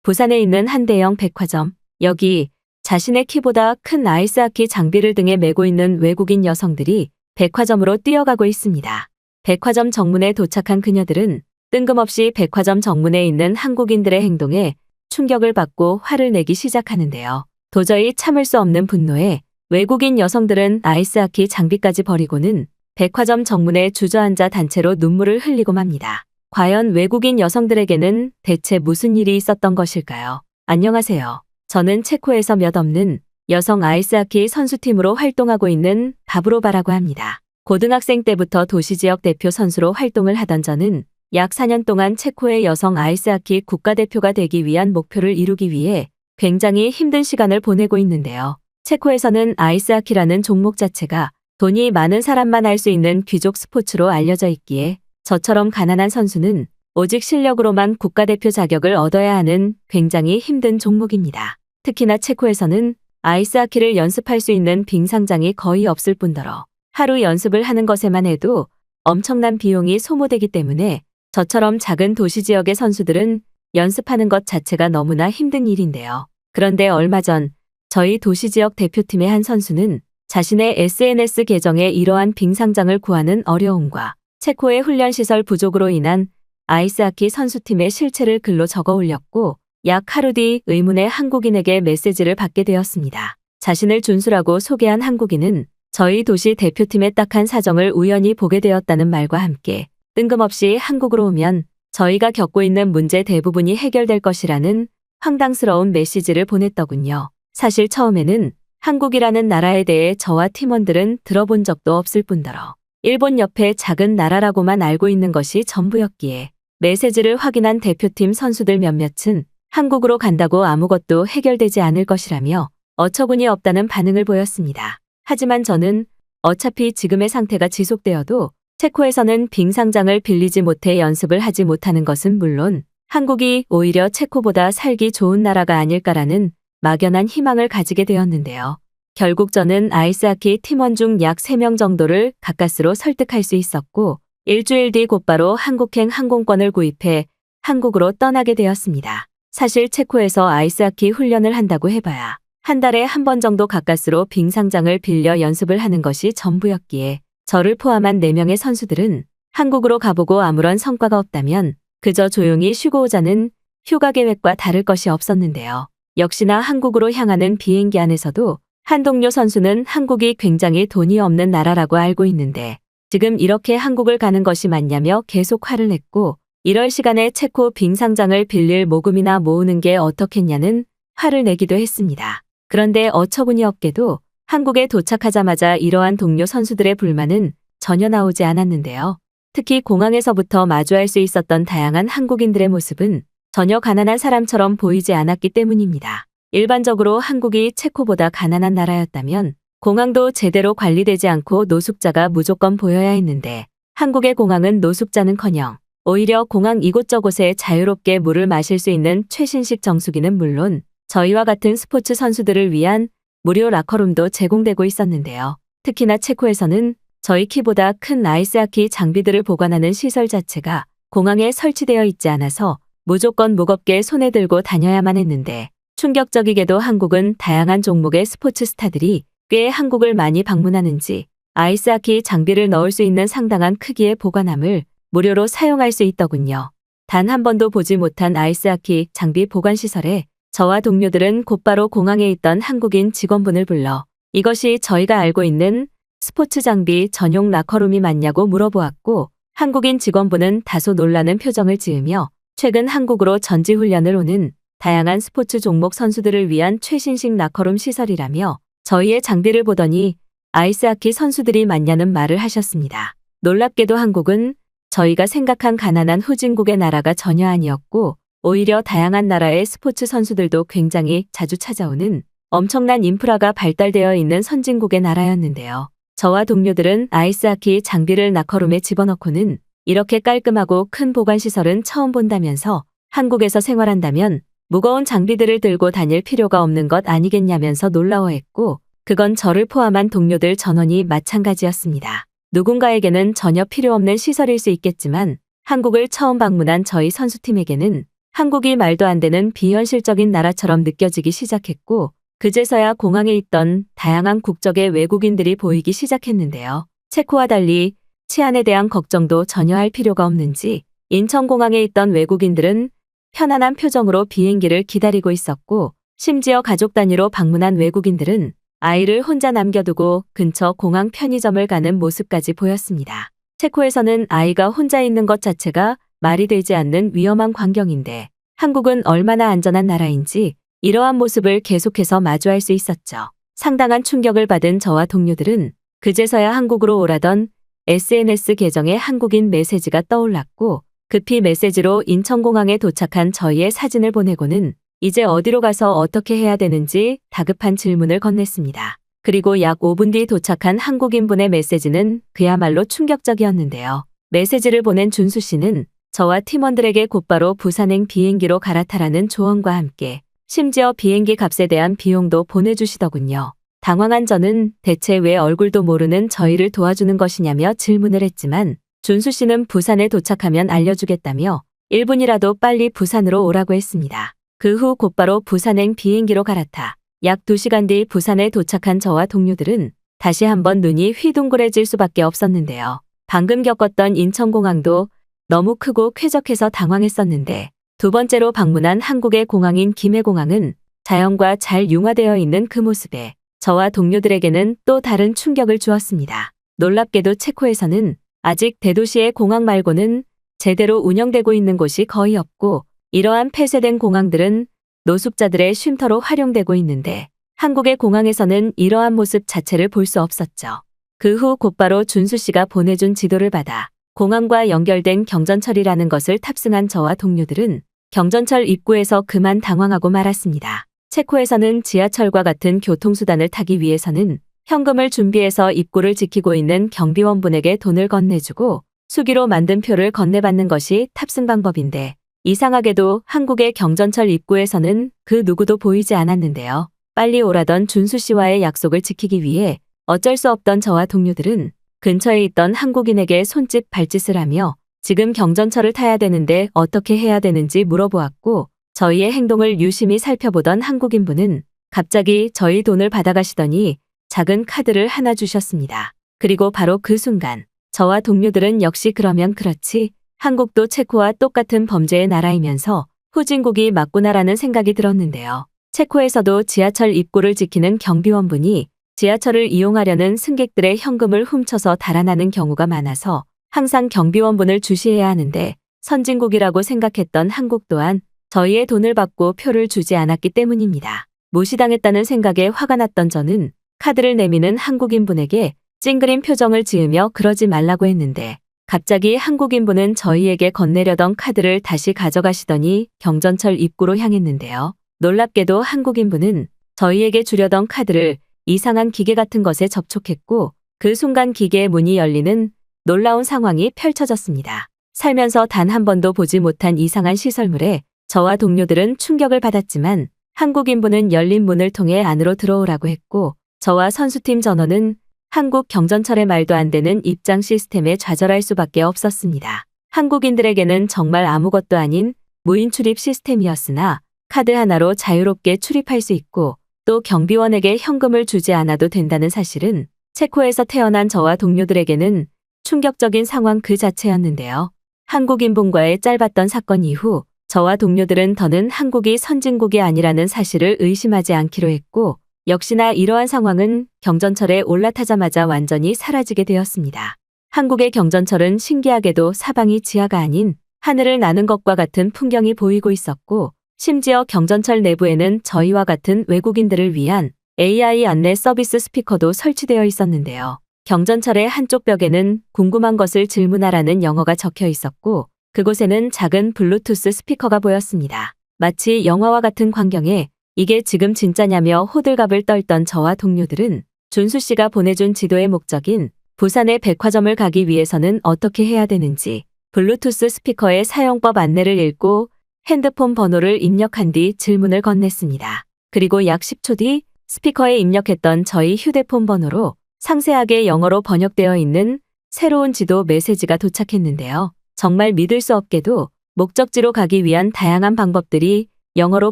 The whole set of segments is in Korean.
부산에 있는 한 대형 백화점. 여기 자신의 키보다 큰 아이스하키 장비를 등에 메고 있는 외국인 여성들이 백화점으로 뛰어가고 있습니다. 백화점 정문에 도착한 그녀들은 뜬금없이 백화점 정문에 있는 한국인들의 행동에 충격을 받고 화를 내기 시작하는데요. 도저히 참을 수 없는 분노에 외국인 여성들은 아이스하키 장비까지 버리고는 백화점 정문에 주저앉아 단체로 눈물을 흘리고 맙니다. 과연 외국인 여성들에게는 대체 무슨 일이 있었던 것일까요? 안녕하세요. 저는 체코에서 몇 없는 여성 아이스하키 선수팀으로 활동하고 있는 바브로바라고 합니다. 고등학생 때부터 도시지역 대표 선수로 활동을 하던 저는 약 4년 동안 체코의 여성 아이스하키 국가대표가 되기 위한 목표를 이루기 위해 굉장히 힘든 시간을 보내고 있는데요. 체코에서는 아이스하키라는 종목 자체가 돈이 많은 사람만 할 수 있는 귀족 스포츠로 알려져 있기에 저처럼 가난한 선수는 오직 실력으로만 국가대표 자격을 얻어야 하는 굉장히 힘든 종목입니다. 특히나 체코에서는 아이스하키를 연습할 수 있는 빙상장이 거의 없을 뿐더러 하루 연습을 하는 것에만 해도 엄청난 비용이 소모되기 때문에 저처럼 작은 도시 지역의 선수들은 연습하는 것 자체가 너무나 힘든 일인데요. 그런데 얼마 전 저희 도시 지역 대표팀의 한 선수는 자신의 SNS 계정에 이러한 빙상장을 구하는 어려움과 체코의 훈련시설 부족으로 인한 아이스하키 선수팀의 실체를 글로 적어 올렸고 약 하루 뒤 의문의 한국인에게 메시지를 받게 되었습니다. 자신을 준수라고 소개한 한국인은 저희 도시 대표팀의 딱한 사정을 우연히 보게 되었다는 말과 함께 뜬금없이 한국으로 오면 저희가 겪고 있는 문제 대부분이 해결될 것이라는 황당스러운 메시지를 보냈더군요. 사실 처음에는 한국이라는 나라에 대해 저와 팀원들은 들어본 적도 없을 뿐더러 일본 옆에 작은 나라라고만 알고 있는 것이 전부였기에 메시지를 확인한 대표팀 선수들 몇몇은 한국으로 간다고 아무것도 해결되지 않을 것이라며 어처구니 없다는 반응을 보였습니다. 하지만 저는 어차피 지금의 상태가 지속되어도 체코에서는 빙상장을 빌리지 못해 연습을 하지 못하는 것은 물론 한국이 오히려 체코보다 살기 좋은 나라가 아닐까라는 막연한 희망을 가지게 되었는데요. 결국 저는 아이스하키 팀원 중 약 3명 정도를 가까스로 설득할 수 있었고 일주일 뒤 곧바로 한국행 항공권을 구입해 한국으로 떠나게 되었습니다. 사실 체코에서 아이스하키 훈련을 한다고 해봐야 한 달에 한 번 정도 가까스로 빙상장을 빌려 연습을 하는 것이 전부였기에 저를 포함한 4명의 선수들은 한국으로 가보고 아무런 성과가 없다면 그저 조용히 쉬고 오자는 휴가 계획과 다를 것이 없었는데요. 역시나 한국으로 향하는 비행기 안에서도 한 동료 선수는 한국이 굉장히 돈이 없는 나라라고 알고 있는데 지금 이렇게 한국을 가는 것이 맞냐며 계속 화를 냈고 이럴 시간에 체코 빙상장을 빌릴 모금이나 모으는 게 어떻겠냐는 화를 내기도 했습니다. 그런데 어처구니 없게도 한국에 도착하자마자 이러한 동료 선수들의 불만은 전혀 나오지 않았는데요. 특히 공항에서부터 마주할 수 있었던 다양한 한국인들의 모습은 전혀 가난한 사람처럼 보이지 않았기 때문입니다. 일반적으로 한국이 체코보다 가난한 나라였다면 공항도 제대로 관리되지 않고 노숙자가 무조건 보여야 했는데 한국의 공항은 노숙자는커녕 오히려 공항 이곳저곳에 자유롭게 물을 마실 수 있는 최신식 정수기는 물론 저희와 같은 스포츠 선수들을 위한 무료 라커룸도 제공되고 있었는데요. 특히나 체코에서는 저희 키보다 큰 아이스하키 장비들을 보관하는 시설 자체가 공항에 설치되어 있지 않아서 무조건 무겁게 손에 들고 다녀야만 했는데 충격적이게도 한국은 다양한 종목의 스포츠 스타들이 꽤 한국을 많이 방문하는지 아이스하키 장비를 넣을 수 있는 상당한 크기의 보관함을 무료로 사용할 수 있더군요. 단 한 번도 보지 못한 아이스하키 장비 보관시설에 저와 동료들은 곧바로 공항에 있던 한국인 직원분을 불러 이것이 저희가 알고 있는 스포츠 장비 전용 라커룸이 맞냐고 물어보았고 한국인 직원분은 다소 놀라는 표정을 지으며 최근 한국으로 전지훈련을 오는 다양한 스포츠 종목 선수들을 위한 최신식 라커룸 시설이라며 저희의 장비를 보더니 아이스하키 선수들이 맞냐는 말을 하셨습니다. 놀랍게도 한국은 저희가 생각한 가난한 후진국의 나라가 전혀 아니었고 오히려 다양한 나라의 스포츠 선수들도 굉장히 자주 찾아오는 엄청난 인프라가 발달되어 있는 선진국의 나라였는데요. 저와 동료들은 아이스하키 장비를 라커룸에 집어넣고는 이렇게 깔끔하고 큰 보관시설은 처음 본다면서 한국에서 생활한다면 무거운 장비들을 들고 다닐 필요가 없는 것 아니겠냐면서 놀라워했고 그건 저를 포함한 동료들 전원이 마찬가지였습니다. 누군가에게는 전혀 필요 없는 시설일 수 있겠지만 한국을 처음 방문한 저희 선수팀에게는 한국이 말도 안 되는 비현실적인 나라처럼 느껴지기 시작했고, 그제서야 공항에 있던 다양한 국적의 외국인들이 보이기 시작했는데요. 체코와 달리 치안에 대한 걱정도 전혀 할 필요가 없는지 인천공항에 있던 외국인들은 편안한 표정으로 비행기를 기다리고 있었고, 심지어 가족 단위로 방문한 외국인들은 아이를 혼자 남겨두고 근처 공항 편의점을 가는 모습까지 보였습니다. 체코에서는 아이가 혼자 있는 것 자체가 말이 되지 않는 위험한 광경인데, 한국은 얼마나 안전한 나라인지 이러한 모습을 계속해서 마주할 수 있었죠. 상당한 충격을 받은 저와 동료들은 그제서야 한국으로 오라던 SNS 계정에 한국인 메시지가 떠올랐고, 급히 메시지로 인천공항에 도착한 저희의 사진을 보내고는 이제 어디로 가서 어떻게 해야 되는지 다급한 질문을 건넸습니다. 그리고 약 5분 뒤 도착한 한국인분의 메시지는 그야말로 충격적이었는데요. 메시지를 보낸 준수 씨는 저와 팀원들에게 곧바로 부산행 비행기로 갈아타라는 조언과 함께 심지어 비행기 값에 대한 비용도 보내주시더군요. 당황한 저는 대체 왜 얼굴도 모르는 저희를 도와주는 것이냐며 질문을 했지만, 준수 씨는 부산에 도착하면 알려주겠다며 1분이라도 빨리 부산으로 오라고 했습니다. 그 후 곧바로 부산행 비행기로 갈아타 약 2시간 뒤 부산에 도착한 저와 동료들은 다시 한번 눈이 휘둥그레질 수밖에 없었는데요. 방금 겪었던 인천공항도 너무 크고 쾌적해서 당황했었는데, 두 번째로 방문한 한국의 공항인 김해공항은 자연과 잘 융화되어 있는 그 모습에 저와 동료들에게는 또 다른 충격을 주었습니다. 놀랍게도 체코에서는 아직 대도시의 공항 말고는 제대로 운영되고 있는 곳이 거의 없고, 이러한 폐쇄된 공항들은 노숙자들의 쉼터로 활용되고 있는데, 한국의 공항에서는 이러한 모습 자체를 볼 수 없었죠. 그 후 곧바로 준수 씨가 보내준 지도를 받아 공항과 연결된 경전철이라는 것을 탑승한 저와 동료들은 경전철 입구에서 그만 당황하고 말았습니다. 체코에서는 지하철과 같은 교통수단을 타기 위해서는 현금을 준비해서 입구를 지키고 있는 경비원분에게 돈을 건네주고 수기로 만든 표를 건네받는 것이 탑승 방법인데, 이상하게도 한국의 경전철 입구에서는 그 누구도 보이지 않았는데요. 빨리 오라던 준수 씨와의 약속을 지키기 위해 어쩔 수 없던 저와 동료들은 근처에 있던 한국인에게 손짓 발짓을 하며 지금 경전철을 타야 되는데 어떻게 해야 되는지 물어보았고, 저희의 행동을 유심히 살펴보던 한국인분은 갑자기 저희 돈을 받아가시더니 작은 카드를 하나 주셨습니다. 그리고 바로 그 순간 저와 동료들은 역시 그러면 그렇지, 한국도 체코와 똑같은 범죄의 나라이면서 후진국이 맞구나라는 생각이 들었는데요. 체코에서도 지하철 입구를 지키는 경비원분이 지하철을 이용하려는 승객들의 현금을 훔쳐서 달아나는 경우가 많아서 항상 경비원분을 주시해야 하는데, 선진국이라고 생각했던 한국 또한 저희의 돈을 받고 표를 주지 않았기 때문입니다. 무시당했다는 생각에 화가 났던 저는 카드를 내미는 한국인분에게 찡그린 표정을 지으며 그러지 말라고 했는데, 갑자기 한국인분은 저희에게 건네려던 카드를 다시 가져가시더니 경전철 입구로 향했는데요. 놀랍게도 한국인분은 저희에게 주려던 카드를 이상한 기계 같은 것에 접촉했고, 그 순간 기계의 문이 열리는 놀라운 상황이 펼쳐졌습니다. 살면서 단 한 번도 보지 못한 이상한 시설물에 저와 동료들은 충격을 받았지만, 한국인분은 열린 문을 통해 안으로 들어오라고 했고, 저와 선수팀 전원은 한국 경전철의 말도 안 되는 입장 시스템에 좌절할 수밖에 없었습니다. 한국인들에게는 정말 아무것도 아닌 무인 출입 시스템이었으나 카드 하나로 자유롭게 출입할 수 있고, 또 경비원에게 현금을 주지 않아도 된다는 사실은 체코에서 태어난 저와 동료들에게는 충격적인 상황 그 자체였는데요. 한국인분과의 짧았던 사건 이후 저와 동료들은 더는 한국이 선진국이 아니라는 사실을 의심하지 않기로 했고, 역시나 이러한 상황은 경전철에 올라타자마자 완전히 사라지게 되었습니다. 한국의 경전철은 신기하게도 사방이 지하가 아닌 하늘을 나는 것과 같은 풍경이 보이고 있었고, 심지어 경전철 내부에는 저희와 같은 외국인들을 위한 AI 안내 서비스 스피커도 설치되어 있었는데요. 경전철의 한쪽 벽에는 궁금한 것을 질문하라는 영어가 적혀 있었고, 그곳에는 작은 블루투스 스피커가 보였습니다. 마치 영화와 같은 광경에 이게 지금 진짜냐며 호들갑을 떨던 저와 동료들은 준수 씨가 보내준 지도의 목적인 부산의 백화점을 가기 위해서는 어떻게 해야 되는지 블루투스 스피커의 사용법 안내를 읽고 핸드폰 번호를 입력한 뒤 질문을 건넸습니다. 그리고 약 10초 뒤 스피커에 입력했던 저희 휴대폰 번호로 상세하게 영어로 번역되어 있는 새로운 지도 메시지가 도착했는데요. 정말 믿을 수 없게도 목적지로 가기 위한 다양한 방법들이 영어로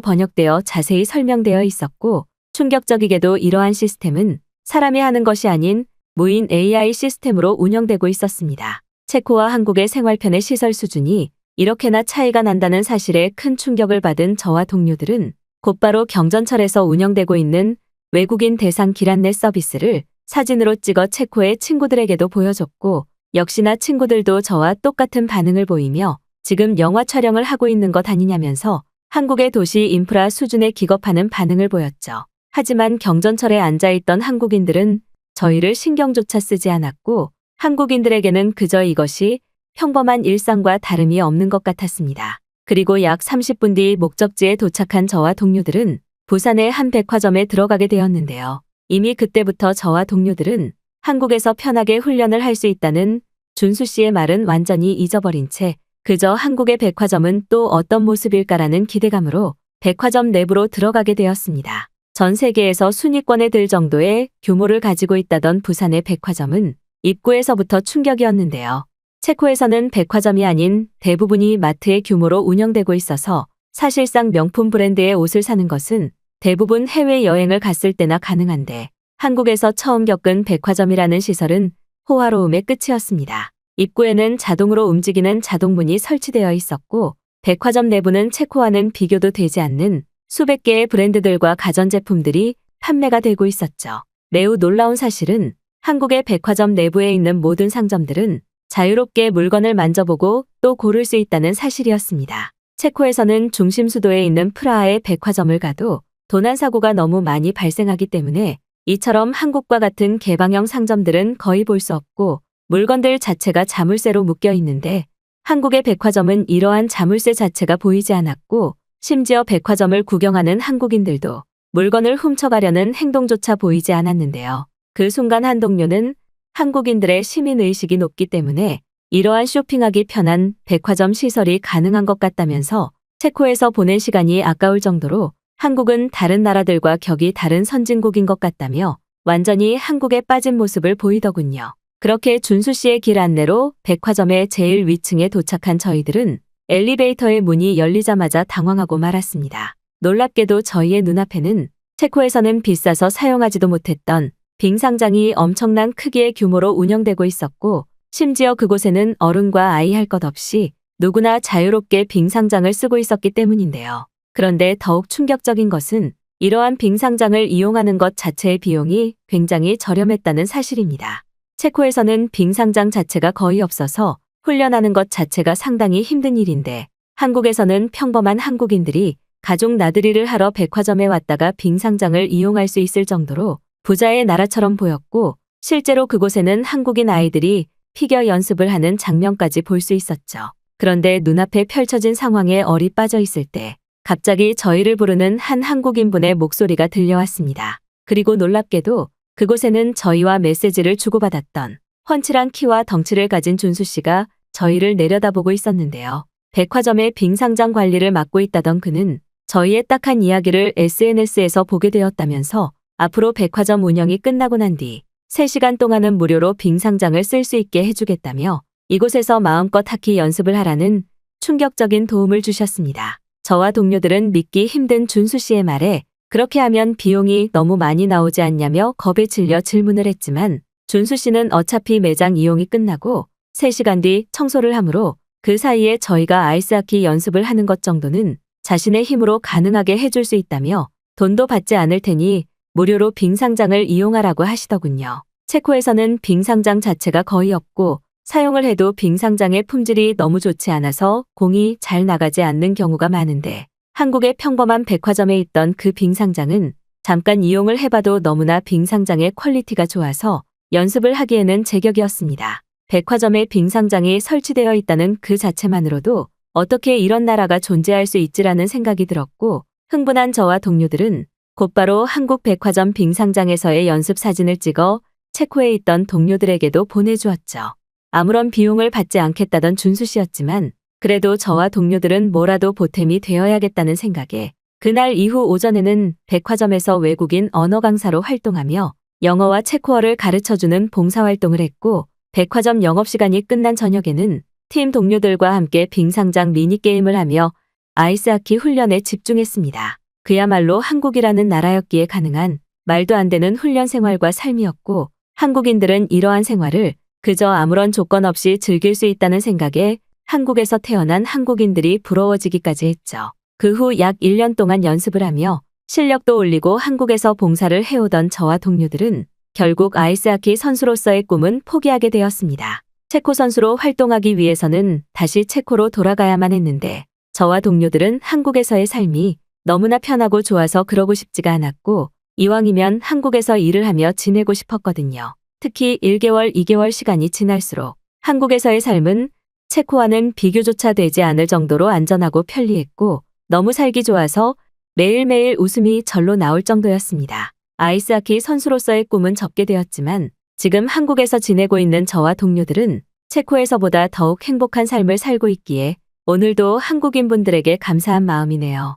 번역되어 자세히 설명되어 있었고, 충격적이게도 이러한 시스템은 사람이 하는 것이 아닌 무인 AI 시스템으로 운영되고 있었습니다. 체코와 한국의 생활편의 시설 수준이 이렇게나 차이가 난다는 사실에 큰 충격을 받은 저와 동료들은 곧바로 경전철에서 운영되고 있는 외국인 대상 길 안내 서비스를 사진으로 찍어 체코의 친구들에게도 보여줬고, 역시나 친구들도 저와 똑같은 반응을 보이며 지금 영화 촬영을 하고 있는 것 아니냐면서 한국의 도시 인프라 수준에 기겁하는 반응을 보였죠. 하지만 경전철에 앉아있던 한국인들은 저희를 신경조차 쓰지 않았고, 한국인들에게는 그저 이것이 평범한 일상과 다름이 없는 것 같았습니다. 그리고 약 30분 뒤 목적지에 도착한 저와 동료들은 부산의 한 백화점에 들어가게 되었는데요. 이미 그때부터 저와 동료들은 한국에서 편하게 훈련을 할 수 있다는 준수 씨의 말은 완전히 잊어버린 채 그저 한국의 백화점은 또 어떤 모습일까라는 기대감으로 백화점 내부로 들어가게 되었습니다. 전 세계에서 순위권에 들 정도의 규모를 가지고 있다던 부산의 백화점은 입구에서부터 충격이었는데요. 체코에서는 백화점이 아닌 대부분이 마트의 규모로 운영되고 있어서 사실상 명품 브랜드의 옷을 사는 것은 대부분 해외여행을 갔을 때나 가능한데, 한국에서 처음 겪은 백화점이라는 시설은 호화로움의 끝이었습니다. 입구에는 자동으로 움직이는 자동문이 설치되어 있었고, 백화점 내부는 체코와는 비교도 되지 않는 수백 개의 브랜드들과 가전제품들이 판매가 되고 있었죠. 매우 놀라운 사실은 한국의 백화점 내부에 있는 모든 상점들은 자유롭게 물건을 만져보고 또 고를 수 있다는 사실이었습니다. 체코에서는 중심 수도에 있는 프라하의 백화점을 가도 도난 사고가 너무 많이 발생하기 때문에 이처럼 한국과 같은 개방형 상점들은 거의 볼 수 없고, 물건들 자체가 자물쇠로 묶여 있는데 한국의 백화점은 이러한 자물쇠 자체가 보이지 않았고, 심지어 백화점을 구경하는 한국인들도 물건을 훔쳐가려는 행동조차 보이지 않았는데요. 그 순간 한 동료는 한국인들의 시민의식이 높기 때문에 이러한 쇼핑하기 편한 백화점 시설이 가능한 것 같다면서 체코에서 보낸 시간이 아까울 정도로 한국은 다른 나라들과 격이 다른 선진국인 것 같다며 완전히 한국에 빠진 모습을 보이더군요. 그렇게 준수 씨의 길 안내로 백화점의 제일 위층에 도착한 저희들은 엘리베이터의 문이 열리자마자 당황하고 말았습니다. 놀랍게도 저희의 눈앞에는 체코에서는 비싸서 사용하지도 못했던 빙 상장이 엄청난 크기의 규모로 운영되고 있었고, 심지어 그곳에는 어른과 아이 할 것 없이 누구나 자유롭게 빙 상장을 쓰고 있었기 때문인데요. 그런데 더욱 충격적인 것은 이러한 빙 상장을 이용하는 것 자체의 비용이 굉장히 저렴했다는 사실입니다. 체코에서는 빙 상장 자체가 거의 없어서 훈련하는 것 자체가 상당히 힘든 일인데, 한국에서는 평범한 한국인들이 가족 나들이를 하러 백화점에 왔다가 빙 상장을 이용할 수 있을 정도로 부자의 나라처럼 보였고, 실제로 그곳에는 한국인 아이들이 피겨 연습을 하는 장면까지 볼 수 있었죠. 그런데 눈앞에 펼쳐진 상황에 얼이 빠져 있을 때 갑자기 저희를 부르는 한 한국인분의 목소리가 들려왔습니다. 그리고 놀랍게도 그곳에는 저희와 메시지를 주고받았던 훤칠한 키와 덩치를 가진 준수 씨가 저희를 내려다보고 있었는데요. 백화점의 빙 상장 관리를 맡고 있다던 그는 저희의 딱한 이야기를 SNS에서 보게 되었다면서 앞으로 백화점 운영이 끝나고 난 뒤 3시간 동안은 무료로 빙 상장을 쓸 수 있게 해주겠다며 이곳에서 마음껏 하키 연습을 하라는 충격적인 도움을 주셨습니다. 저와 동료들은 믿기 힘든 준수 씨의 말에 그렇게 하면 비용이 너무 많이 나오지 않냐며 겁에 질려 질문을 했지만, 준수 씨는 어차피 매장 이용이 끝나고 3시간 뒤 청소를 하므로 그 사이에 저희가 아이스하키 연습을 하는 것 정도는 자신의 힘으로 가능하게 해줄 수 있다며 돈도 받지 않을 테니 무료로 빙 상장을 이용하라고 하시더군요. 체코에서는 빙 상장 자체가 거의 없고, 사용을 해도 빙 상장의 품질이 너무 좋지 않아서 공이 잘 나가지 않는 경우가 많은데, 한국의 평범한 백화점에 있던 그 빙 상장은 잠깐 이용을 해봐도 너무나 빙 상장의 퀄리티가 좋아서 연습을 하기에는 제격이었습니다. 백화점에 빙 상장이 설치되어 있다는 그 자체만으로도 어떻게 이런 나라가 존재할 수 있지라는 생각이 들었고, 흥분한 저와 동료들은 곧바로 한국 백화점 빙 상장에서의 연습 사진을 찍어 체코에 있던 동료들에게도 보내주었죠. 아무런 비용을 받지 않겠다던 준수 씨였지만 그래도 저와 동료들은 뭐라도 보탬이 되어야겠다는 생각에 그날 이후 오전에는 백화점에서 외국인 언어 강사로 활동하며 영어와 체코어를 가르쳐주는 봉사활동을 했고, 백화점 영업시간이 끝난 저녁에는 팀 동료들과 함께 빙상장 미니게임을 하며 아이스하키 훈련에 집중했습니다. 그야말로 한국이라는 나라였기에 가능한 말도 안 되는 훈련 생활과 삶이었고, 한국인들은 이러한 생활을 그저 아무런 조건 없이 즐길 수 있다는 생각에 한국에서 태어난 한국인들이 부러워지기까지 했죠. 그 후 약 1년 동안 연습을 하며 실력도 올리고 한국에서 봉사를 해오던 저와 동료들은 결국 아이스하키 선수로서의 꿈은 포기하게 되었습니다. 체코 선수로 활동하기 위해서는 다시 체코로 돌아가야만 했는데, 저와 동료들은 한국에서의 삶이 너무나 편하고 좋아서 그러고 싶지가 않았고, 이왕이면 한국에서 일을 하며 지내고 싶었거든요. 특히 1개월, 2개월 시간이 지날수록 한국에서의 삶은 체코와는 비교조차 되지 않을 정도로 안전하고 편리했고, 너무 살기 좋아서 매일매일 웃음이 절로 나올 정도였습니다. 아이스하키 선수로서의 꿈은 접게 되었지만, 지금 한국에서 지내고 있는 저와 동료들은 체코에서보다 더욱 행복한 삶을 살고 있기에 오늘도 한국인분들에게 감사한 마음이네요.